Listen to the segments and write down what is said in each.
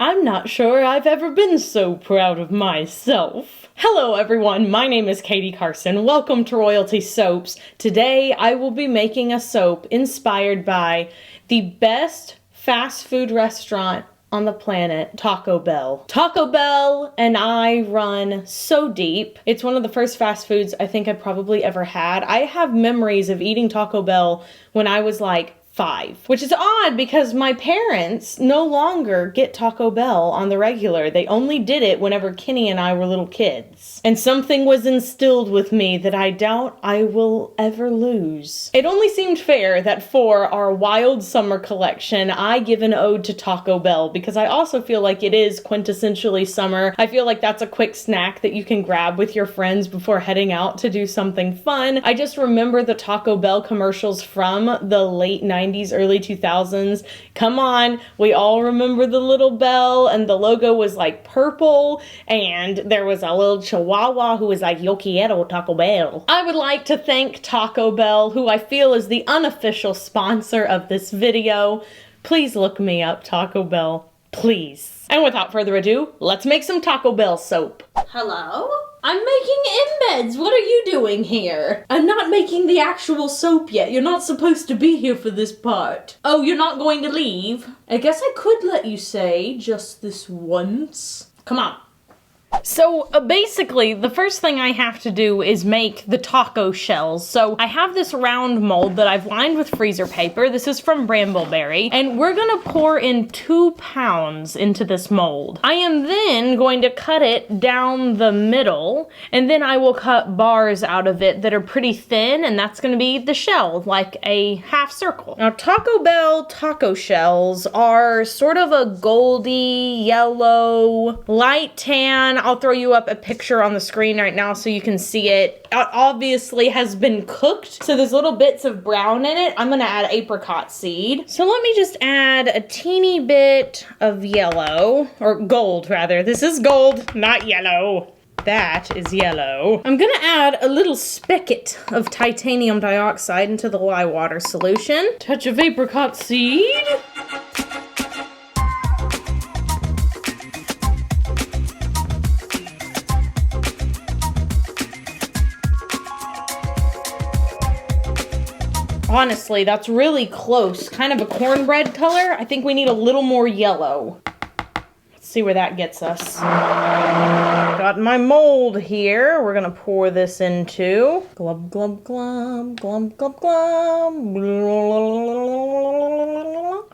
I'm not sure I've ever been so proud of myself. Hello everyone, my name is Katie Carson. Welcome to Royalty Soaps. Today I will be making a soap inspired by the best fast food restaurant on the planet, Taco Bell. Taco Bell and I run so deep. It's one of the first fast foods I think I probably ever had. I have memories of eating Taco Bell when I was like 5, which is odd because my parents no longer get Taco Bell on the regular. They only did it whenever Kenny and I were little kids. And something was instilled with me that I doubt I will ever lose. It only seemed fair that for our Wild Summer collection, I give an ode to Taco Bell because I also feel like it is quintessentially summer. I feel like that's a quick snack that you can grab with your friends before heading out to do something fun. I just remember the Taco Bell commercials from the late 90s, early 2000s. Come on, we all remember the little bell, and the logo was like purple, and there was a little chihuahua who was like, "Yo quiero Taco Bell." I would like to thank Taco Bell, who I feel is the unofficial sponsor of this video. Please look me up, Taco Bell, please. And without further ado, let's make some Taco Bell soap. Hello? I'm making embeds. What are you doing here? I'm not making the actual soap yet. You're not supposed to be here for this part. Oh, you're not going to leave? I guess I could let you say just this once. Come on. So basically, the first thing I have to do is make the taco shells. So I have this round mold that I've lined with freezer paper. This is from Brambleberry, and we're gonna pour in 2 pounds into this mold. I am then going to cut it down the middle, and then I will cut bars out of it that are pretty thin, and that's gonna be the shell, like a half circle. Now, Taco Bell taco shells are sort of a goldy yellow, light tan. I'll throw you up a picture on the screen right now so you can see it. It obviously has been cooked, so there's little bits of brown in it. I'm gonna add apricot seed. So let me just add a teeny bit of yellow, or gold rather. This is gold, not yellow. That is yellow. I'm gonna add a little spigot of titanium dioxide into the lye water solution. Touch of apricot seed. Honestly, that's really close. Kind of a cornbread color. I think we need a little more yellow. Let's see where that gets us. Got my mold here. We're gonna pour this into. Glub, glub, glub, glub, glub, glub.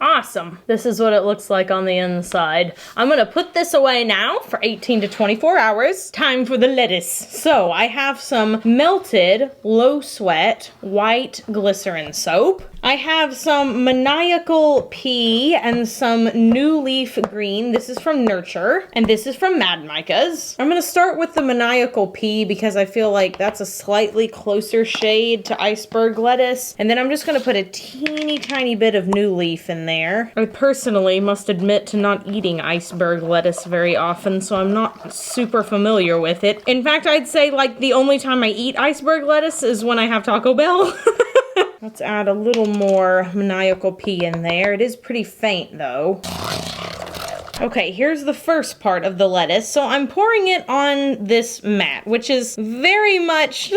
Awesome. This is what it looks like on the inside. I'm gonna put this away now for 18 to 24 hours. Time for the lettuce. So I have some melted, low sweat, white glycerin soap. I have some maniacal pea and some new leaf green. This is from Nurture, and this is from Mad Micah's. I'm gonna start with the maniacal pea because I feel like that's a slightly closer shade to iceberg lettuce. And then I'm just gonna put a teeny tiny bit of new leaf in there. I personally must admit to not eating iceberg lettuce very often, so I'm not super familiar with it. In fact, I'd say like the only time I eat iceberg lettuce is when I have Taco Bell. Let's add a little more maniacal pea in there. It is pretty faint though. Okay, here's the first part of the lettuce. So I'm pouring it on this mat, which is very much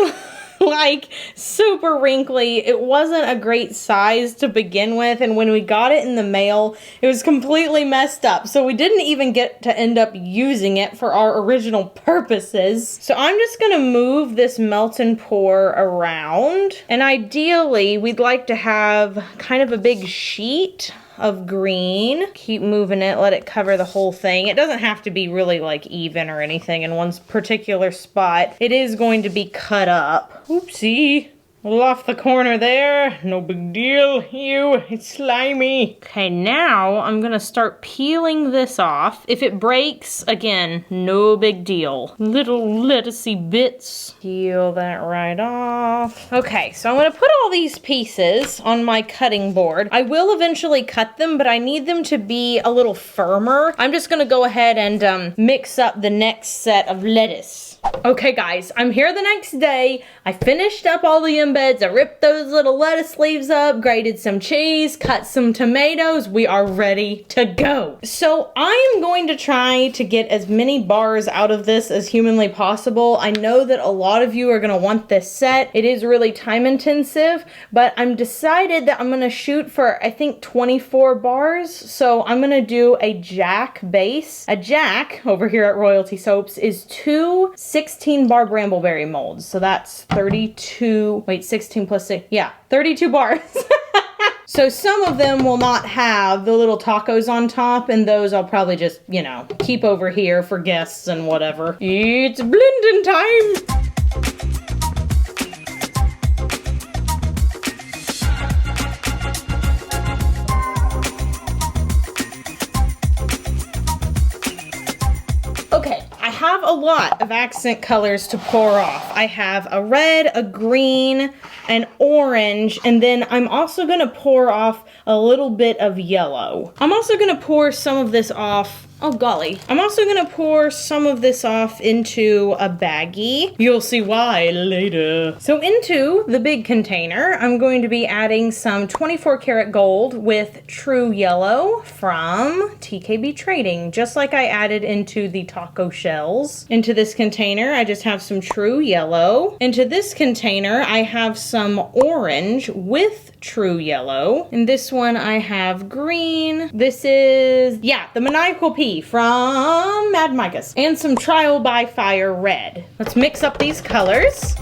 like super wrinkly. It wasn't a great size to begin with, and when we got it in the mail, it was completely messed up. So we didn't even get to end up using it for our original purposes. So I'm just gonna move this melt and pour around, and ideally we'd like to have kind of a big sheet of green. Keep moving it, let it cover the whole thing. It doesn't have to be really like even or anything in one particular spot. It is going to be cut up. Oopsie. A little off the corner there. No big deal. Ew, it's slimy. Okay, now I'm gonna start peeling this off. If it breaks, again, no big deal. Little lettucey bits. Peel that right off. Okay, so I'm gonna put all these pieces on my cutting board. I will eventually cut them, but I need them to be a little firmer. I'm just gonna go ahead and mix up the next set of lettuce. Okay guys, I'm here the next day. I finished up all the embeds. I ripped those little lettuce leaves up, grated some cheese, cut some tomatoes. We are ready to go. So I am going to try to get as many bars out of this as humanly possible. I know that a lot of you are gonna want this set. It is really time intensive, but I'm decided that I'm gonna shoot for, I think, 24 bars. So I'm gonna do a jack base. A jack over here at Royalty Soaps is 2 16-bar brambleberry molds. So that's 32, wait, 16 plus 6, yeah, 32 bars. So some of them will not have the little tacos on top, and those I'll probably just, you know, keep over here for guests and whatever. It's blending time. Okay, I have a lot of accent colors to pour off. I have a red, a green, an orange, and then I'm also gonna pour off a little bit of yellow. I'm also gonna pour some of this off. Oh golly. I'm also gonna pour some of this off into a baggie. You'll see why later. So into the big container, I'm going to be adding some 24 karat gold with true yellow from TKB Trading, just like I added into the taco shells. Into this container, I just have some true yellow. Into this container, I have some orange with true yellow. In this one, I have green. This is, yeah, the maniacal pea from Mad Micah's, and some Trial by Fire red. Let's mix up these colors.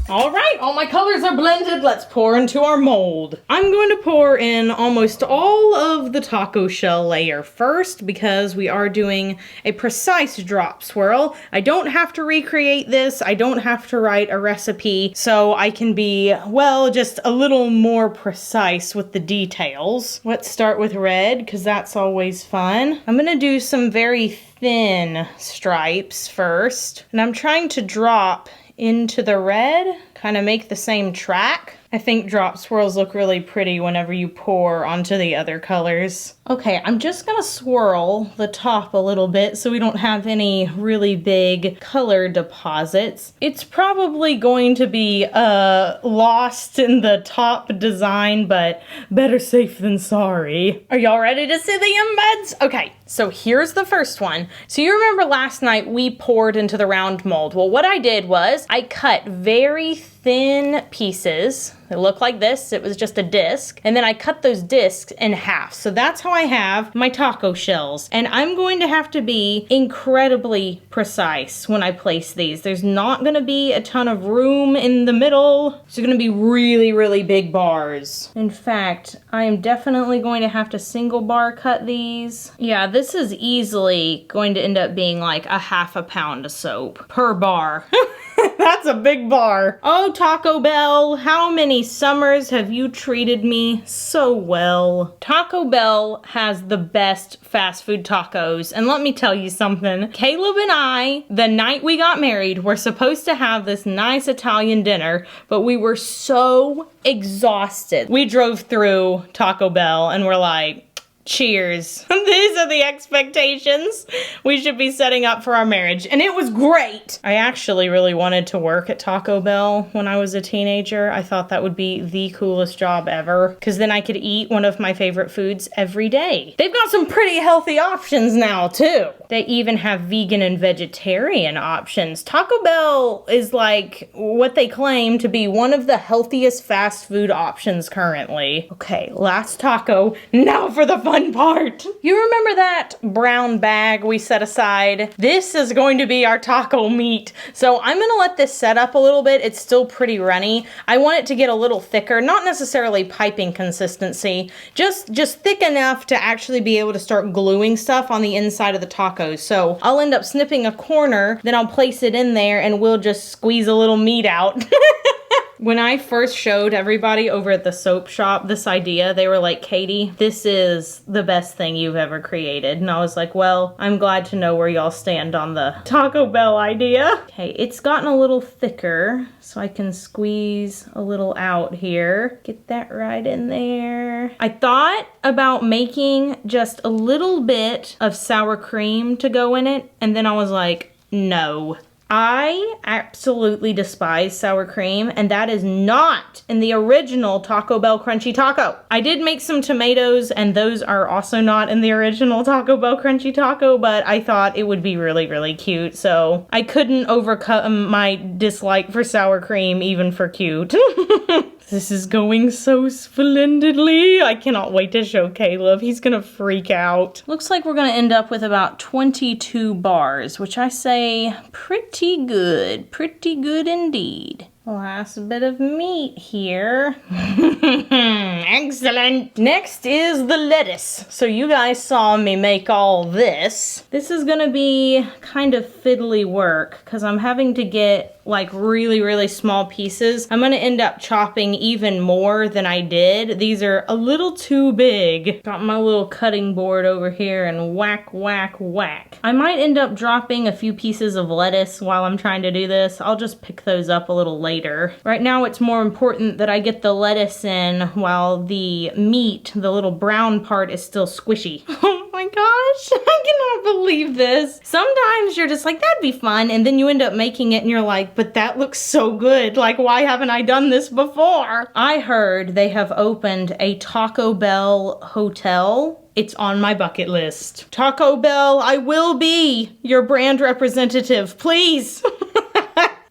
All right, all my colors are blended. Let's pour into our mold. I'm going to pour in almost all of the taco shell layer first because we are doing a precise drop swirl. I don't have to recreate this. I don't have to write a recipe, so I can be, well, just a little more precise with the details. Let's start with red because that's always fun. I'm gonna do some very thin stripes first, and I'm trying to drop into the red, kind of make the same track. I think drop swirls look really pretty whenever you pour onto the other colors. Okay, I'm just gonna swirl the top a little bit so we don't have any really big color deposits. It's probably going to be lost in the top design, but better safe than sorry. Are y'all ready to see the embeds? Okay, so here's the first one. So you remember last night we poured into the round mold. Well, what I did was I cut very thin pieces. It looked like this. It was just a disc. And then I cut those discs in half. So that's how I have my taco shells. And I'm going to have to be incredibly precise when I place these. There's not going to be a ton of room in the middle. It's going to be really, really big bars. In fact, I am definitely going to have to single bar cut these. Yeah, this is easily going to end up being like a half a pound of soap per bar. That's a big bar. Oh, Taco Bell, how many summers have you treated me so well? Taco Bell has the best fast food tacos. And let me tell you something. Caleb and I, the night we got married, were supposed to have this nice Italian dinner, but we were so exhausted. We drove through Taco Bell and we're like, cheers. These are the expectations we should be setting up for our marriage. And it was great. I actually really wanted to work at Taco Bell when I was a teenager. I thought that would be the coolest job ever because then I could eat one of my favorite foods every day. They've got some pretty healthy options now too. They even have vegan and vegetarian options. Taco Bell is like what they claim to be one of the healthiest fast food options currently. Okay, last taco. Now for the fun part. You remember that brown bag we set aside? This is going to be our taco meat. So I'm gonna let this set up a little bit. It's still pretty runny. I want it to get a little thicker, not necessarily piping consistency, just thick enough to actually be able to start gluing stuff on the inside of the tacos. So I'll end up snipping a corner, then I'll place it in there and we'll just squeeze a little meat out. When I first showed everybody over at the soap shop this idea, they were like, Katie, this is the best thing you've ever created. And I was like, well, I'm glad to know where y'all stand on the Taco Bell idea. Okay, it's gotten a little thicker, so I can squeeze a little out here. Get that right in there. I thought about making just a little bit of sour cream to go in it, and then I was like, no. I absolutely despise sour cream, and that is not in the original Taco Bell Crunchy Taco. I did make some tomatoes, and those are also not in the original Taco Bell Crunchy Taco, but I thought it would be really, really cute, so I couldn't overcome my dislike for sour cream, even for cute. This is going so splendidly. I cannot wait to show Caleb. He's gonna freak out. Looks like we're gonna end up with about 22 bars, which I say pretty good indeed. Last bit of meat here. Excellent. Next is the lettuce. So you guys saw me make all this. This is gonna be kind of fiddly work because I'm having to get like really, really small pieces. I'm gonna end up chopping even more than I did. These are a little too big. Got my little cutting board over here and whack, whack, whack. I might end up dropping a few pieces of lettuce while I'm trying to do this. I'll just pick those up a little later. Right now it's more important that I get the lettuce in while the meat, the little brown part, is still squishy. Oh my gosh, I cannot believe this. Sometimes you're just like, that'd be fun, and then you end up making it and you're like, but that looks so good. Like, why haven't I done this before? I heard they have opened a Taco Bell hotel. It's on my bucket list. Taco Bell, I will be your brand representative, please.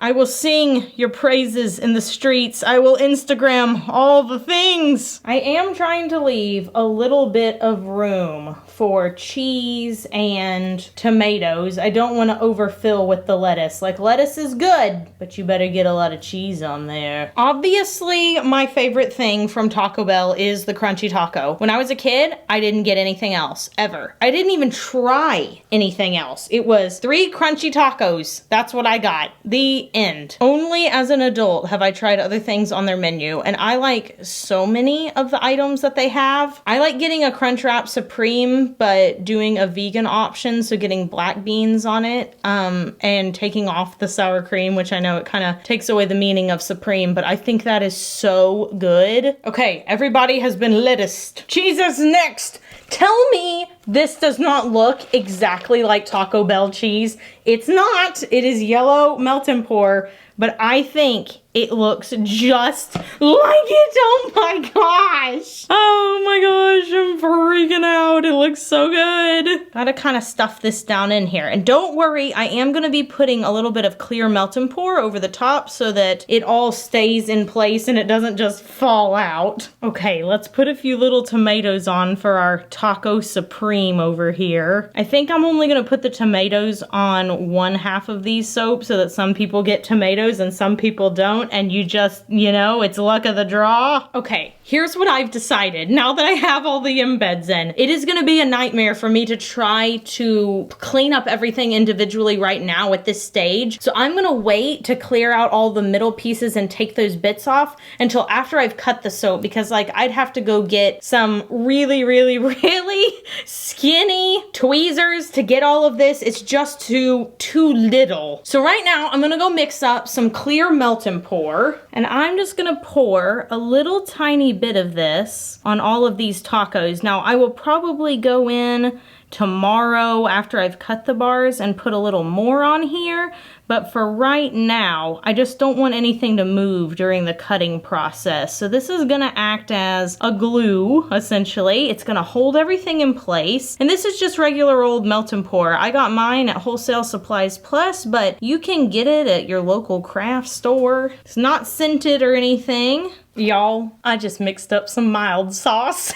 I will sing your praises in the streets. I will Instagram all the things. I am trying to leave a little bit of room for cheese and tomatoes. I don't want to overfill with the lettuce. Like, lettuce is good, but you better get a lot of cheese on there. Obviously, my favorite thing from Taco Bell is the crunchy taco. When I was a kid, I didn't get anything else, ever. I didn't even try anything else. It was 3 crunchy tacos. That's what I got. The end. Only as an adult have I tried other things on their menu, and I like so many of the items that they have. I like getting a Crunchwrap Supreme, but doing a vegan option, so getting black beans on it, and taking off the sour cream, which I know it kind of takes away the meaning of Supreme, but I think that is so good. Okay, everybody has been lettuced. Cheese is next. Tell me this does not look exactly like Taco Bell cheese. It's not. It is yellow melt and pour, but I think it looks just like it. Oh my gosh. Oh my gosh, I'm freaking out. It looks so good. Gotta kind of stuff this down in here. And don't worry, I am gonna be putting a little bit of clear melt and pour over the top so that it all stays in place and it doesn't just fall out. Okay, let's put a few little tomatoes on for our Taco Supreme over here. I think I'm only gonna put the tomatoes on one half of these soaps so that some people get tomatoes and some people don't. And you just, you know, it's luck of the draw. Okay, here's what I've decided. Now that I have all the embeds in, it is gonna be a nightmare for me to try to clean up everything individually right now at this stage. So I'm gonna wait to clear out all the middle pieces and take those bits off until after I've cut the soap, because like I'd have to go get some really, really, really skinny tweezers to get all of this. It's just too little. So right now I'm gonna go mix up some clear melt and pour, and I'm just gonna pour a little tiny bit of this on all of these tacos. Now I will probably go in tomorrow after I've cut the bars and put a little more on here, but for right now, I just don't want anything to move during the cutting process. So this is gonna act as a glue, essentially. It's gonna hold everything in place. And this is just regular old melt and pour. I got mine at Wholesale Supplies Plus, but you can get it at your local craft store. It's not scented or anything. Y'all, I just mixed up some mild sauce.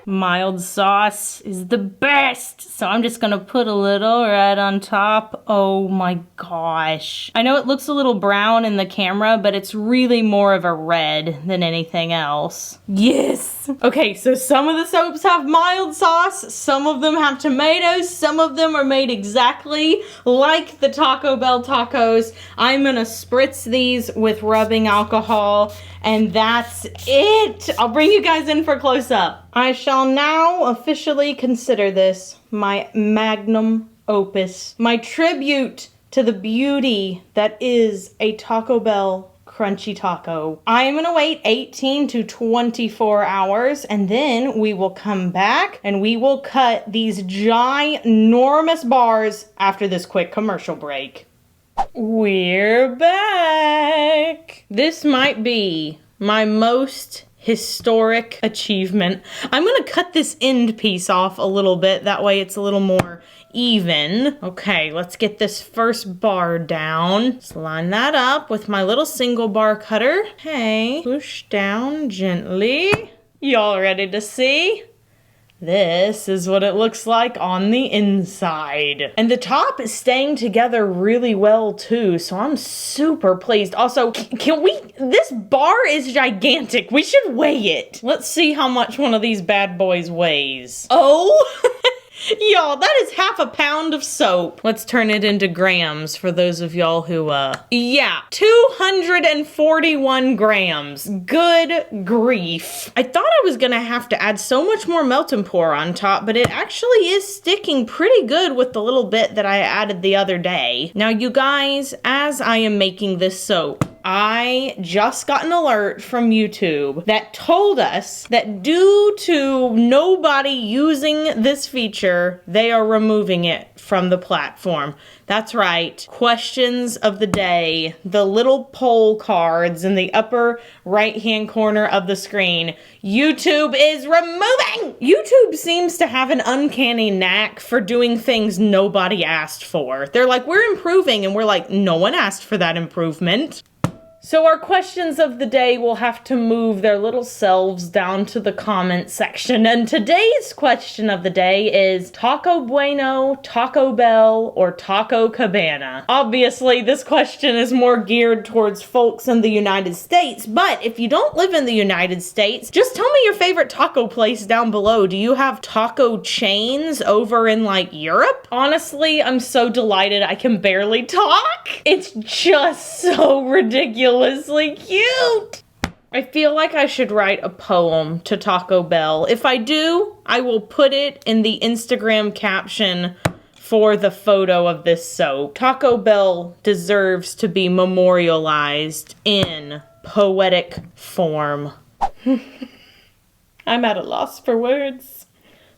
Mild sauce is the best. So I'm just gonna put a little right on top. Oh my gosh. I know it looks a little brown in the camera, but it's really more of a red than anything else. Yes! sauce. Okay, so some of the soaps have mild sauce, some of them have tomatoes, some of them are made exactly like the Taco Bell tacos. I'm gonna spritz these with rubbing alcohol, and that's it. I'll bring you guys in for a close-up. I shall now officially consider this my magnum opus, my tribute to the beauty that is a Taco Bell crunchy taco. I am gonna wait 18 to 24 hours, and then we will come back and we will cut these ginormous bars after this quick commercial break. We're back. This might be my most historic achievement. I'm gonna cut this end piece off a little bit, that way it's a little more even. Okay, let's get this first bar down. Just line that up with my little single bar cutter. Okay, push down gently. Y'all ready to see? This is what it looks like on the inside. And the top is staying together really well too, so I'm super pleased. Also, this bar is gigantic. We should weigh it. Let's see how much one of these bad boys weighs. Oh! Y'all, that is half a pound of soap. Let's turn it into grams for those of y'all who, yeah, 241 grams. Good grief. I thought I was gonna have to add so much more melt and pour on top, but it actually is sticking pretty good with the little bit that I added the other day. Now, you guys, as I am making this soap, I just got an alert from YouTube that told us that due to nobody using this feature, they are removing it from the platform. That's right. Questions of the day. The little poll cards in the upper right-hand corner of the screen. YouTube is removing! YouTube seems to have an uncanny knack for doing things nobody asked for. They're like, we're improving, and we're like, no one asked for that improvement. So our questions of the day will have to move their little selves down to the comment section. And today's question of the day is Taco Bueno, Taco Bell, or Taco Cabana? Obviously, this question is more geared towards folks in the United States, but if you don't live in the United States, just tell me your favorite taco place down below. Do you have taco chains over in like Europe? Honestly, I'm so delighted I can barely talk. It's just so ridiculous. Cute. I feel like I should write a poem to Taco Bell. If I do, I will put it in the Instagram caption for the photo of this soap. Taco Bell deserves to be memorialized in poetic form. I'm at a loss for words.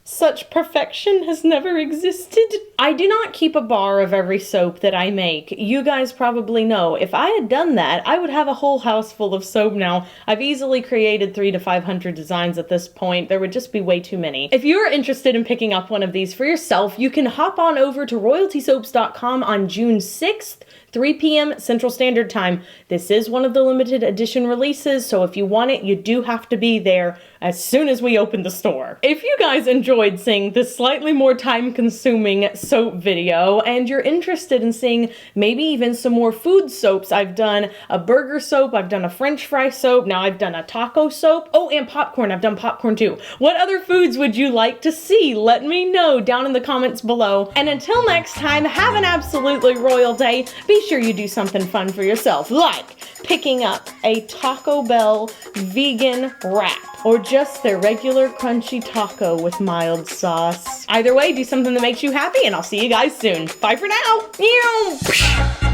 Such perfection has never existed. I do not keep a bar of every soap that I make. You guys probably know. If I had done that, I would have a whole house full of soap now. I've easily created 300 to 500 designs at this point. There would just be way too many. If you're interested in picking up one of these for yourself, you can hop on over to royaltysoaps.com on June 6th, 3 p.m. Central Standard Time. This is one of the limited edition releases, so if you want it, you do have to be there as soon as we open the store. If you guys enjoyed seeing this slightly more time-consuming soap video, and you're interested in seeing maybe even some more food soaps, I've done a burger soap, I've done a French fry soap, now I've done a taco soap, oh, and popcorn, I've done popcorn too. What other foods would you like to see? Let me know down in the comments below. And until next time, have an absolutely royal day. Be sure you do something fun for yourself, like picking up a Taco Bell vegan wrap, or just their regular crunchy taco with mild sauce. Either way, do something that makes you happy, and I'll see you guys soon. Bye for now.